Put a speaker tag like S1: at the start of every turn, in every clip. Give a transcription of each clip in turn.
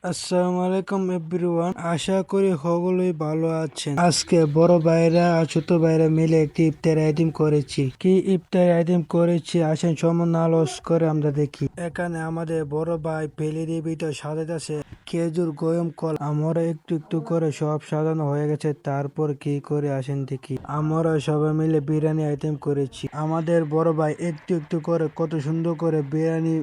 S1: আসসালামু আলাইকুম এভরিওয়ান, আশা করি সকলেই ভালো আছেন। আজকে বড় ভাইরা আর ছোট ভাইরা মিলে একটি ইফতার আইটেম করেছি। কি ইফতার আইটেম করেছি আসেন সম্পূর্ণ আলোচ করে আমরা দেখি। এখানে আমাদের বড় ভাই পেলের ভিতর সাজাতেছে খেজুর গয়ম কল। আমরা একটু একটু করে সব সাজানো হয়ে গেছে, তারপর কি করে আসেন দেখি। আমরা সবাই মিলে বিরিয়ানি আইটেম করেছি। আমাদের বড় ভাই একটু একটু করে কত সুন্দর করে বিরিয়ানি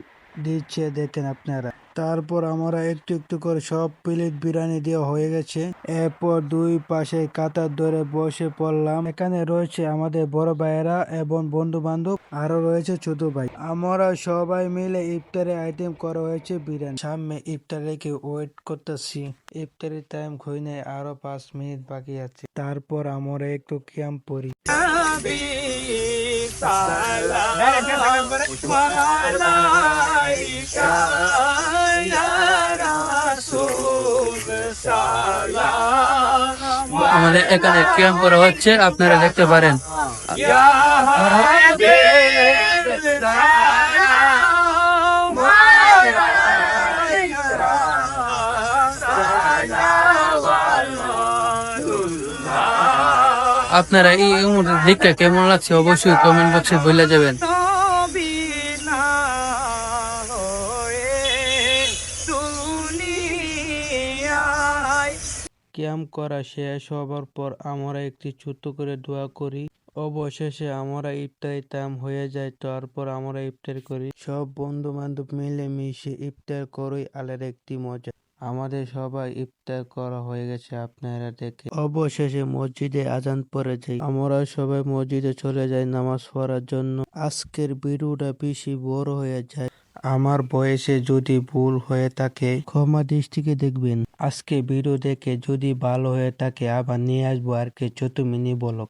S1: দিচ্ছে দেখেন আপনারা। তারপর আমরা একটু একটু করে সব প্লেট বিরিয়ানি দেওয়া হয়ে গেছে। এরপর দুই পাশে কাতার ধরে বসে পড়লাম। এখানে রয়েছে আমাদের বড় ভাইয়েরা এবং বন্ধু বান্ধব, আরো রয়েছে ছোট ভাই। আমরা সবাই মিলে ইফতারের আইটেম করা হয়েছে বিরিয়ানি। সামনে ইফতার রেখে ওয়েট করতেছি। ইফতারের টাইম হইনে আরো 5 মিনিট বাকি আছে। তারপর আমরা একটু ক্যাম্প পড়ি।
S2: আমাদের এখানে ক্যাম্প করা হচ্ছে, আপনারা দেখতে পারেন। আপনারা এই দিকটা কেমন লাগছে অবশ্যই কমেন্ট বক্সে বলে যাবেন।
S1: ক্যাম্প করা শেষ হবার পর আমরা একটি ছোট্ট করে দোয়া করি। অবশেষে আমরা ইফতারি টাইম হয়ে যায়, তারপর আমরা ইফতার করি। সব বন্ধু বান্ধব মিলে মিশে ইফতার করাই আলাদা একটি মজা। আমাদের সবাই ইফতার করা হয়ে গেছে, আপনারা দেখে। অবশেষে মসজিদে আজান পড়ে যাই। আমরা সবাই মসজিদে চলে যাই নামাজ পড়ার জন্য। আজকের ভিডিওটা বেশি বড় হয়ে যায়, আমার বয়সে যদি ভুল হয়ে থাকে ক্ষমা দৃষ্টিকে দেখবেন। আজকে ভিডিও দেখে যদি ভালো হয়ে থাকে আবার নিয়ে আসবো আর কি ছোট মিনি ব্লগ।